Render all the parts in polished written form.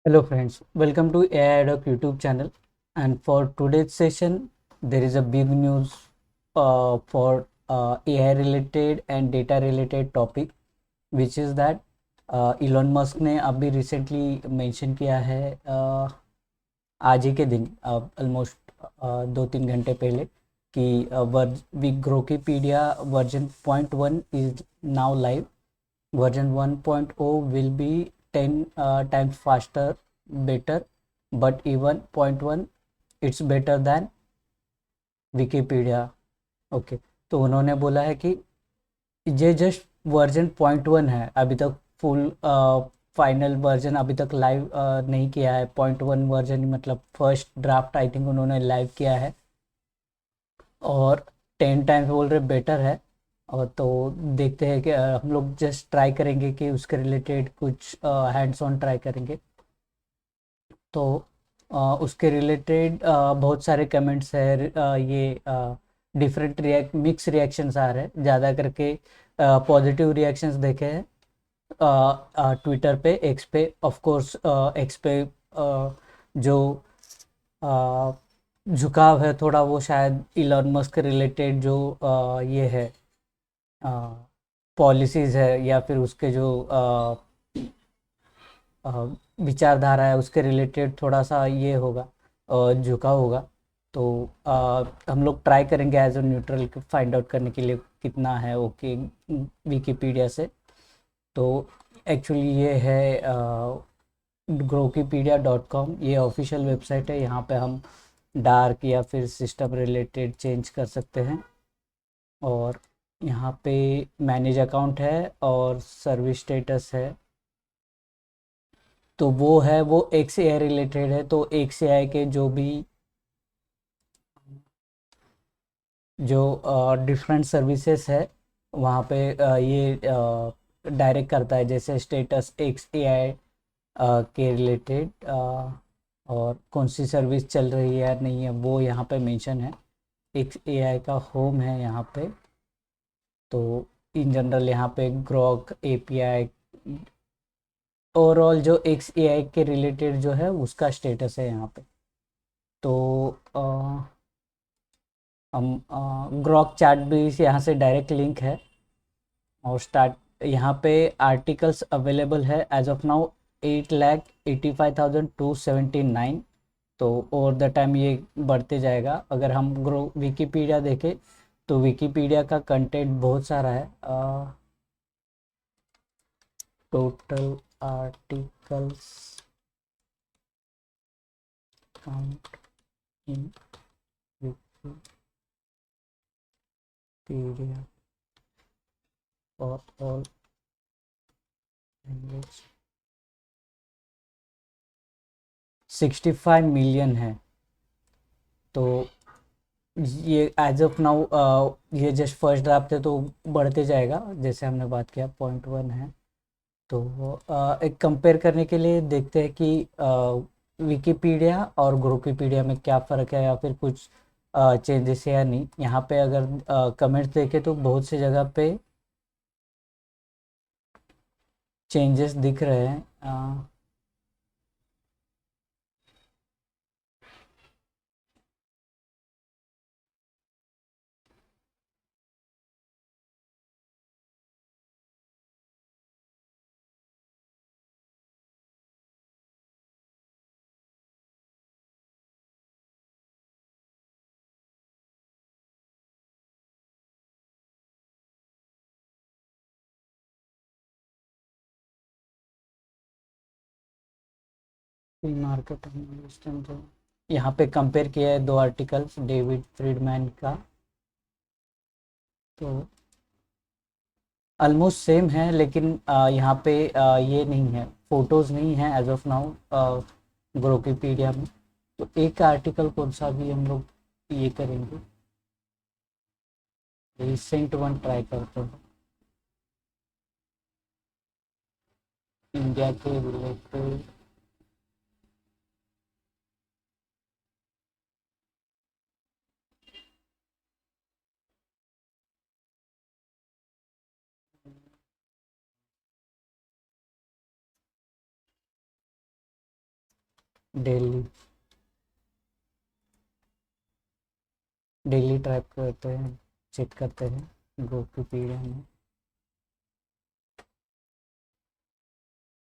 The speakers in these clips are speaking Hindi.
Hello friends, welcome to AI Doc YouTube channel. And for today's session, there is a big news for AI related and data related topic, which is that Elon Musk ने अभी recently mention किया है आज ही के दिन ऑलमोस्ट 2-3 घंटे पहले कि विग्रोकीपीडिया version 0.1 is now live. Version 1.0 will be 10 times faster, better, but even 0.1 it's better than Wikipedia. Okay, तो उन्होंने बोला है कि ये जस्ट वर्जन 0.1 है, अभी तक फुल फाइनल वर्जन अभी तक लाइव नहीं किया है. 0.1 वर्जन मतलब फर्स्ट ड्राफ्ट आई थिंक उन्होंने लाइव किया है. और 10 टाइम्स बोल रहे बेटर है. और तो देखते हैं कि हम लोग जस्ट ट्राई करेंगे कि उसके रिलेटेड कुछ हैंड्स ऑन ट्राई करेंगे. तो उसके रिलेटेड बहुत सारे कमेंट्स है. ये डिफरेंट मिक्स रिएक्शंस आ रहे हैं, ज़्यादा करके पॉजिटिव रिएक्शंस देखे हैं ट्विटर पे, एक्स पे. ऑफ कोर्स एक्स पे जो अ, झुकाव है थोड़ा, वो शायद इलॉन मस्क रिलेटेड जो ये है पॉलिसीज़ है या फिर उसके जो अ, विचारधारा है उसके रिलेटेड थोड़ा सा ये होगा, झुकाव होगा. तो हम लोग ट्राई करेंगे as a neutral find out करने के लिए कितना है ओके विकीपीडिया से. तो एक्चुअली ये है ग्रोकीपीडिया.com, ये ऑफिशियल वेबसाइट है. यहाँ पे हम डार्क या फिर सिस्टम रिलेटेड चेंज कर सकते हैं. और यहाँ पे मैनेज अकाउंट है और सर्विस स्टेटस है. तो वो है, वो एक्स ए आई रिलेटेड है. तो एक्स ए आई के जो डिफरेंट सर्विसेज है वहाँ पे ये डायरेक्ट करता है, जैसे स्टेटस एक्स ए आई के रिलेटेड और कौन सी सर्विस चल रही है या नहीं है वो यहाँ पे मेंशन है. एक्स ए आई का होम है यहाँ पे. तो इन जनरल यहाँ पे Grok A P I, overall जो एक्स ए आई के रिलेटेड जो है उसका स्टेटस है यहाँ पे. तो हम ग्रॉक चैट भी यहाँ से डायरेक्ट लिंक है. और स्टार्ट यहाँ पे आर्टिकल्स अवेलेबल है एज ऑफ नाउ 8,85,279. तो ओवर द टाइम ये बढ़ते जाएगा. अगर हम ग्रो विकीपीडिया देखें तो विकीपीडिया का कंटेंट बहुत सारा है. Total articles count in Wikipedia for all language 65 million है. तो ये एज ऑफ नाउ ये जस्ट फर्स्ट ड्राफ्ट है, तो बढ़ते जाएगा जैसे हमने बात किया. 0.1 है. तो एक कंपेयर करने के लिए देखते हैं कि विकीपीडिया और ग्रोकीपीडिया में क्या फ़र्क है या फिर कुछ चेंजेस है या नहीं. यहाँ पे अगर कमेंट्स देखें तो बहुत सी जगह पे चेंजेस दिख रहे हैं. मार्केट यहाँ पे कंपेयर किया है दो आर्टिकल्स डेविड फ्रीडमैन का. तो ऑलमोस्ट सेम है, लेकिन यहाँ पे ये नहीं है, फोटोज़ नहीं है एज ऑफ नाउ ग्रोकीपीडिया में. तो एक आर्टिकल कौन सा भी हम लोग ये करेंगे, रिसेंट वन ट्राई करते हैं. इंडिया के रिलेटेड डेली डेली टाइप करते हैं, चेक करते हैं ग्रुप पीरियड में।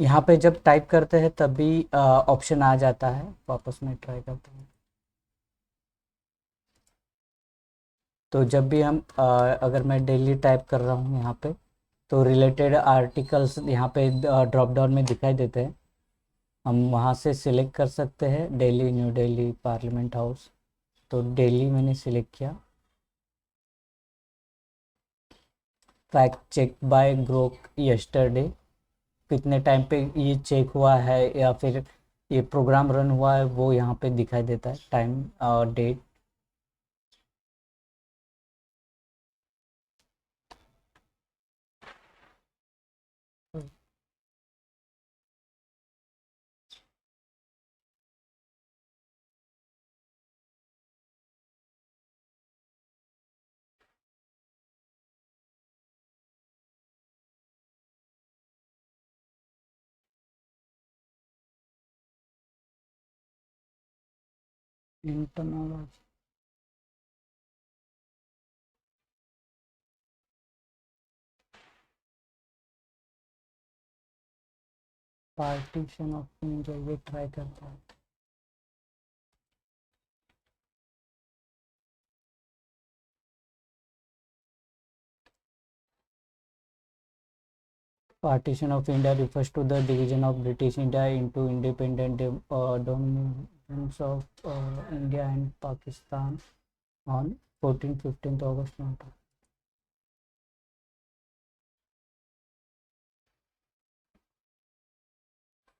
यहाँ पे जब टाइप करते हैं तभी ऑप्शन आ जाता है, वापस में ट्राई करते हैं। तो जब भी हम अगर मैं डेली टाइप कर रहा हूँ यहाँ पे, तो रिलेटेड आर्टिकल्स यहाँ पे ड्रॉप डाउन में दिखाई देते हैं। हम वहाँ से सिलेक्ट कर सकते हैं दिल्ली, न्यू दिल्ली पार्लियामेंट हाउस। तो दिल्ली मैंने सिलेक्ट किया। Fact check by Grok yesterday, कितने टाइम पे ये चेक हुआ है या फिर ये प्रोग्राम रन हुआ है, वो यहाँ पे दिखाई देता है, टाइम और date. Internal partition of India, ये ट्राई करता है। Partition of India refers to the division of British India into independent dominions of India and Pakistan on 14-15 August 19।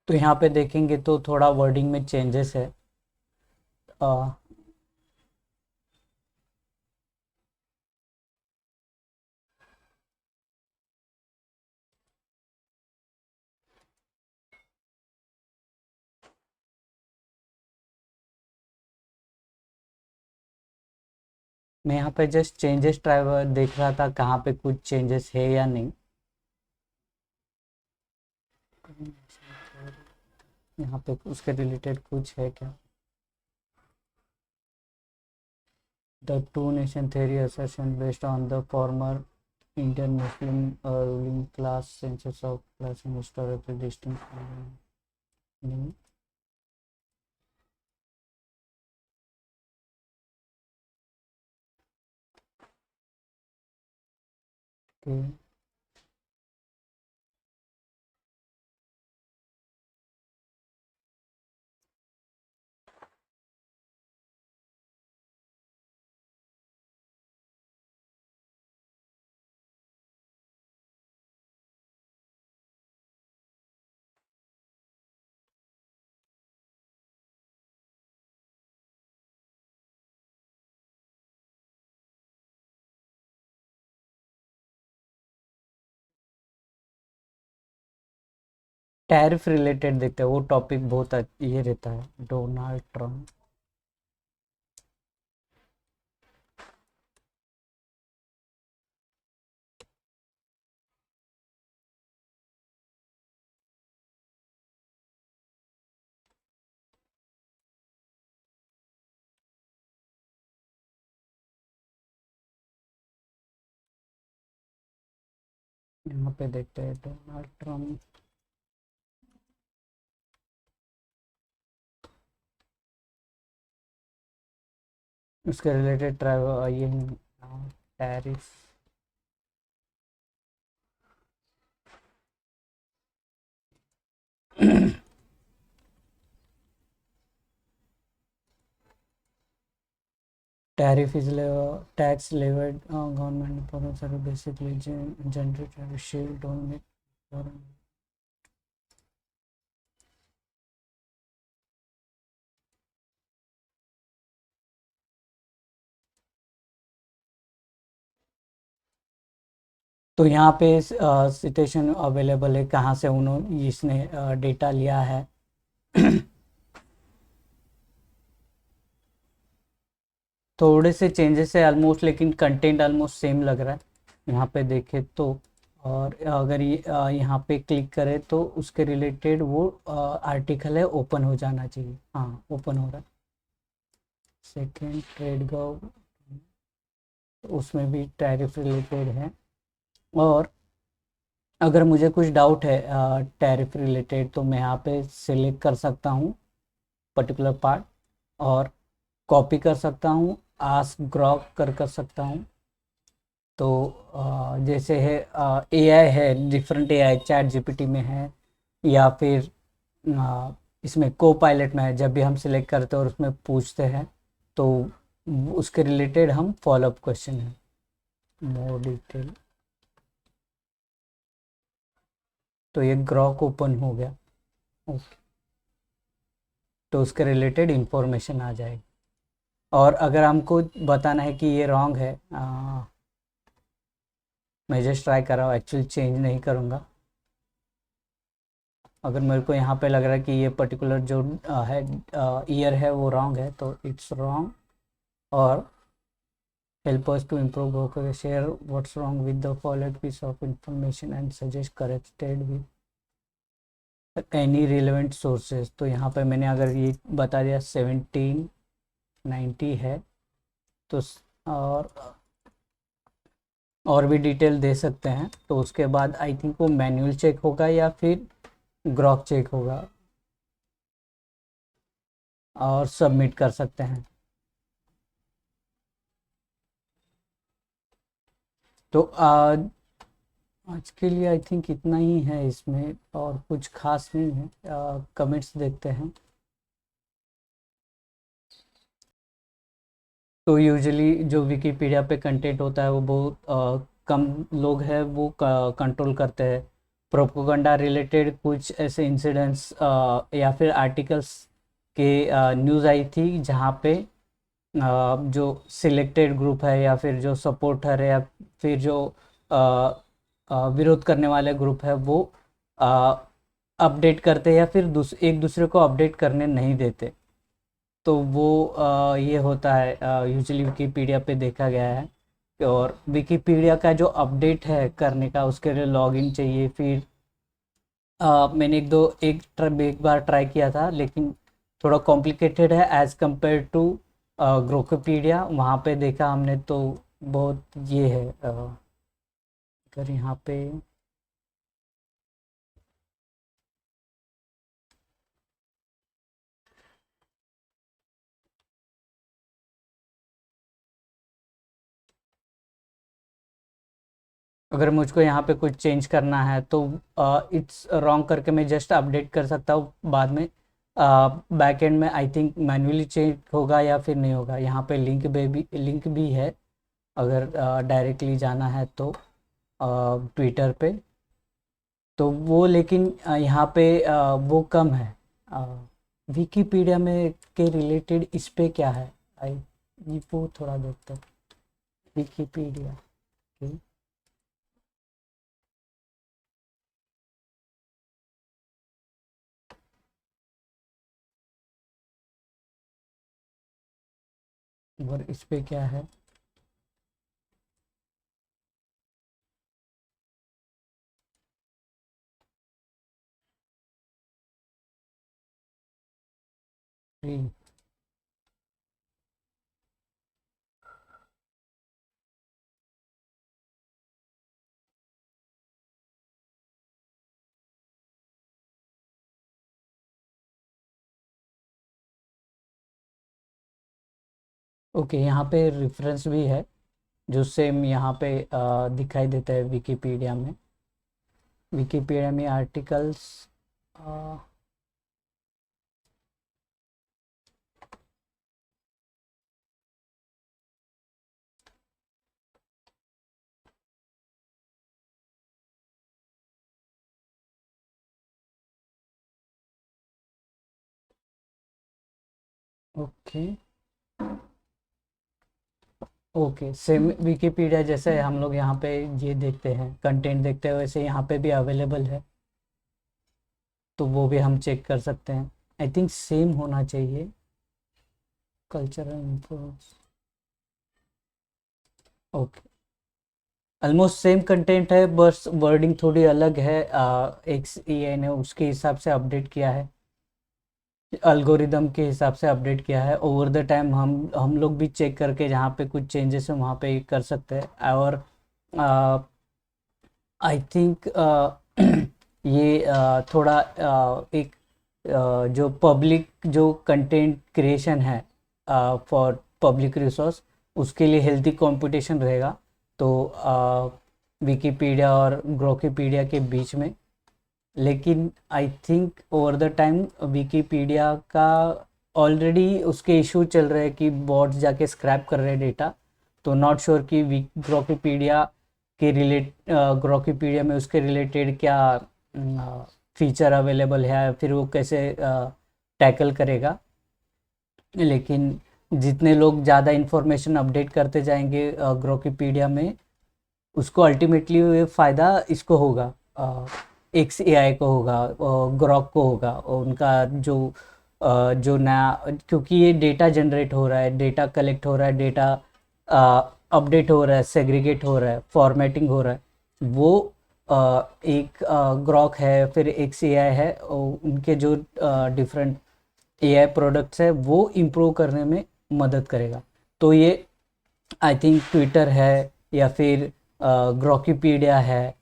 तो यहाँ पे देखेंगे तो थोड़ा वर्डिंग में चेंजेस है। अ, मैं यहाँ पे जस्ट चेंजेस ट्राई देख रहा था, कहाँ पे कुछ चेंजेस है या नहीं। यहाँ पे उसके रिलेटेड कुछ है क्या? The two-nation theory assertion based on the former Indian Muslim ruling class census of placing historically distinct meaning. Okay. Tariff related देखते हैं, वो टॉपिक बहुत ये रहता है, डोनाल्ड ट्रम्प। यहाँ पे देखते हैं डोनाल्ड ट्रम्प। उसके रिलेटेड ये tariff. Tariff is tax levied government products are basically generated a shield dominate foreign। तो यहाँ पे सिटेशन अवेलेबल है, कहाँ से उन्होंने इसने डेटा लिया है। थोड़े से चेंजेस है ऑलमोस्ट, लेकिन कंटेंट ऑलमोस्ट सेम लग रहा है। यहाँ पे देखें तो और अगर ये यहाँ पे क्लिक करें तो उसके रिलेटेड वो आर्टिकल है ओपन हो जाना चाहिए। हाँ, ओपन हो रहा है। सेकेंड ट्रेड गव, उसमें भी टैरिफ रिलेटेड है। और अगर मुझे कुछ डाउट है टैरिफ रिलेटेड तो मैं यहाँ पे सिलेक्ट कर सकता हूँ पर्टिकुलर पार्ट और कॉपी कर सकता हूँ, आस्क ग्रॉक कर सकता हूँ। तो जैसे है एआई है, डिफरेंट एआई चैट जीपीटी में है या फिर इसमें को पायलट में है। जब भी हम सिलेक्ट करते हैं और उसमें पूछते हैं तो उसके रिलेटेड हम फॉलोअप क्वेश्चन है, मोर डिटेल। तो ये ग्रॉक ओपन हो गया। ओके, तो उसके रिलेटेड इंफॉर्मेशन आ जाएगी। और अगर हमको बताना है कि ये रॉन्ग है, मैं जस्ट ट्राई कर रहा हूँ, एक्चुअली चेंज नहीं करूँगा। अगर मेरे को यहाँ पे लग रहा है कि ये पर्टिकुलर जो है ईयर है वो रॉन्ग है तो इट्स रॉन्ग। और help us to improve vocabulary, share what's wrong with the followed piece of information and suggest corrected with any relevant sources। तो यहाँ पे मैंने अगर ये बता दिया 1790 है तो और और भी डिटेल दे सकते हैं। तो उसके बाद आई थिंक वो मैनुअल चेक होगा या फिर ग्रॉक चेक होगा और सबमिट कर सकते हैं। तो आज के लिए आई थिंक इतना ही है इसमें, और कुछ खास नहीं है। कमेंट्स देखते हैं। तो यूजुअली जो विकिपीडिया पे कंटेंट होता है वो बहुत कम लोग हैं वो कंट्रोल करते हैं। प्रोपोगंडा रिलेटेड कुछ ऐसे इंसिडेंट्स या फिर आर्टिकल्स के न्यूज़ आई थी जहाँ पे जो सिलेक्टेड ग्रुप है या फिर जो सपोर्टर है या फिर जो विरोध करने वाले ग्रुप है वो अपडेट करते हैं या फिर एक दूसरे को अपडेट करने नहीं देते। तो वो ये होता है यूजुअली विकिपीडिया पे देखा गया है। और विकिपीडिया का जो अपडेट है करने का उसके लिए लॉगिन चाहिए। फिर मैंने एक बार ट्राई किया था लेकिन थोड़ा कॉम्प्लिकेटेड है एज़ कंपेयर टू ग्रोकोपीडिया। वहाँ पे देखा हमने तो बहुत ये है। अगर यहाँ पे अगर मुझको यहाँ पे कुछ चेंज करना है तो इट्स रॉन्ग करके मैं जस्ट अपडेट कर सकता हूँ बाद में। बैक एंड में आई थिंक मैन्युअली चेंज होगा या फिर नहीं होगा। यहाँ पे लिंक भी है अगर डायरेक्टली जाना है तो ट्विटर पे। तो वो लेकिन यहाँ पे वो कम है। विकिपीडिया में के रिलेटेड इस पे क्या है आई ये वो थोड़ा देखते हैं विकिपीडिया के। और इस पे क्या है। फ्री। ओके, यहाँ पे रेफरेंस भी है जो सेम यहाँ पे दिखाई देता है विकिपीडिया में। विकिपीडिया में articles okay. Okay, same Wikipedia जैसे हम लोग यहाँ पे ये देखते हैं कंटेंट देखते हैं वैसे यहाँ पे भी अवेलेबल है। तो वो भी हम चेक कर सकते हैं। आई थिंक सेम होना चाहिए। Cultural influence. Okay, almost same content है, बस वर्डिंग थोड़ी अलग है। एक्स एआई ने उसके हिसाब से अपडेट किया है, अल्गोरिदम के हिसाब से अपडेट किया है। ओवर द टाइम हम लोग भी चेक करके जहाँ पे कुछ चेंजेस है वहाँ पे कर सकते हैं। और आई थिंक ये थोड़ा एक जो पब्लिक जो कंटेंट क्रिएशन है फॉर पब्लिक रिसोर्स, उसके लिए हेल्थी कंपटीशन रहेगा। तो विकिपीडिया और ग्रोकीपीडिया के बीच में। लेकिन I think over the time Wikipedia का ऑलरेडी उसके इशू चल रहे हैं कि बॉट्स जाके स्क्रैप कर रहे हैं डेटा। तो नॉट श्योर कि ग्रोकीपीडिया के ग्रोकीपीडिया में उसके रिलेटेड क्या फीचर अवेलेबल है, फिर वो कैसे टैकल करेगा। लेकिन जितने लोग ज़्यादा इन्फॉर्मेशन अपडेट करते जाएंगे ग्रोकीपीडिया में, उसको अल्टीमेटली ये फ़ायदा इसको होगा, एक्स एआई को होगा, ग्रॉक को होगा। उनका जो नया, क्योंकि ये डेटा जनरेट हो रहा है, डेटा कलेक्ट हो रहा है, डेटा अपडेट हो रहा है, सेग्रीगेट हो रहा है, फॉर्मेटिंग हो रहा है, वो एक ग्रॉक है, फिर एक्स एआई है, उनके जो डिफरेंट एआई प्रोडक्ट्स है वो इम्प्रूव करने में मदद करेगा। तो ये आई थिंक ट्विटर है या फिर ग्रोकीपीडिया है,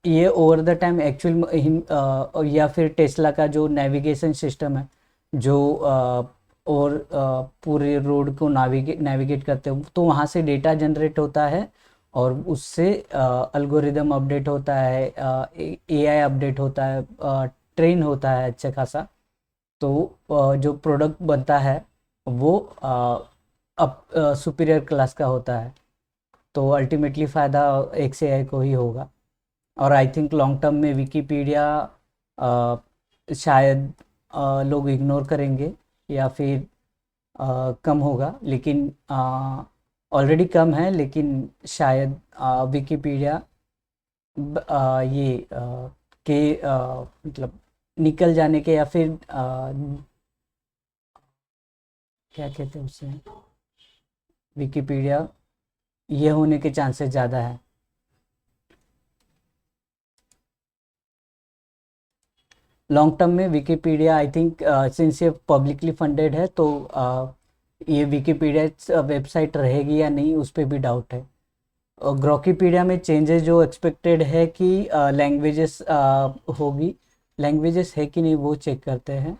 ये ओवर द टाइम एक्चुअल, या फिर टेस्ला का जो नेविगेशन सिस्टम है, जो और पूरे रोड को नेविगेट करते हो, तो वहाँ से डेटा जनरेट होता है और उससे अल्गोरिदम अपडेट होता है, एआई अपडेट होता है, ट्रेन होता है अच्छा खासा। तो जो प्रोडक्ट बनता है वो अप सुपीरियर क्लास का होता है। तो अल्टीमेटली फ़ायदा एक्स एआई को ही होगा। और आई थिंक लॉन्ग टर्म में विकिपीडिया शायद लोग इग्नोर करेंगे या फिर कम होगा। लेकिन ऑलरेडी कम है, लेकिन शायद विकिपीडिया ये के मतलब निकल जाने के, या फिर क्या कहते हैं उसे, विकिपीडिया ये होने के चांसेस ज़्यादा है। लॉन्ग टर्म में विकिपीडिया आई थिंक सिंस ये पब्लिकली फंडेड है, तो ये विकिपीडिया वेबसाइट रहेगी या नहीं उस पर भी डाउट है। और ग्रोकीपीडिया में चेंजेस जो एक्सपेक्टेड है कि लैंग्वेजेस होगी, लैंग्वेजेस है कि नहीं वो चेक करते हैं।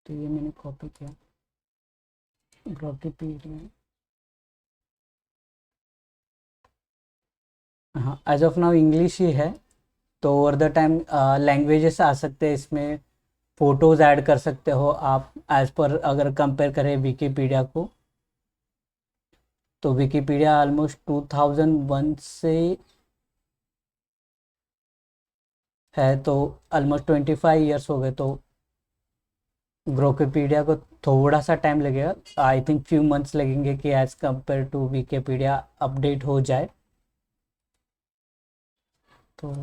तो ये मैंने कॉपी किया ग्रोकीपीडिया। हाँ, एज ऑफ नाउ इंग्लिश ही है। तो ओवर द टाइम लैंग्वेजेस आ सकते हैं इसमें, फ़ोटोज़ ऐड कर सकते हो आप, एज़ पर अगर कंपेयर करें विकिपीडिया को। तो विकिपीडिया ऑलमोस्ट 2001 से है, तो ऑलमोस्ट 25 ईयर्स हो गए। तो ग्रोकीपीडिया को थोड़ा सा टाइम लगेगा, आई थिंक फ्यू मंथ्स लगेंगे कि as compare to Wikipedia update हो जाए। तो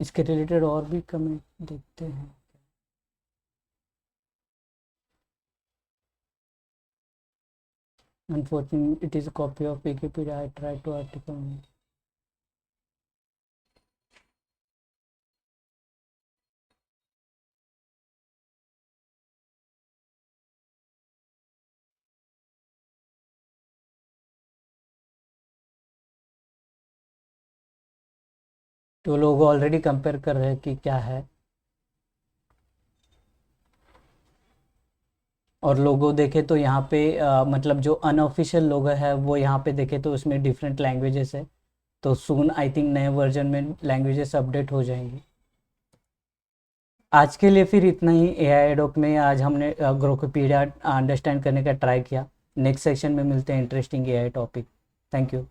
इसके रिलेटेड और भी कमेंट देखते हैं। Unfortunately, it is a copy of Wikipedia. I tried to article. तो लोग ऑलरेडी कंपेयर कर रहे हैं कि क्या है। और लोगो देखे तो यहाँ पे मतलब जो अनऑफिशियल लोगो है वो यहाँ पे देखे तो उसमें डिफरेंट लैंग्वेजेस है। तो सून आई थिंक नए वर्जन में लैंग्वेजेस अपडेट हो जाएंगी। आज के लिए फिर इतना ही एआई एडोप में। आज हमने ग्रोकीपीडिया अंडरस्टैंड करने का ट्राई किया। नेक्स्ट सेक्शन में मिलते हैं interesting AI topic. Thank you.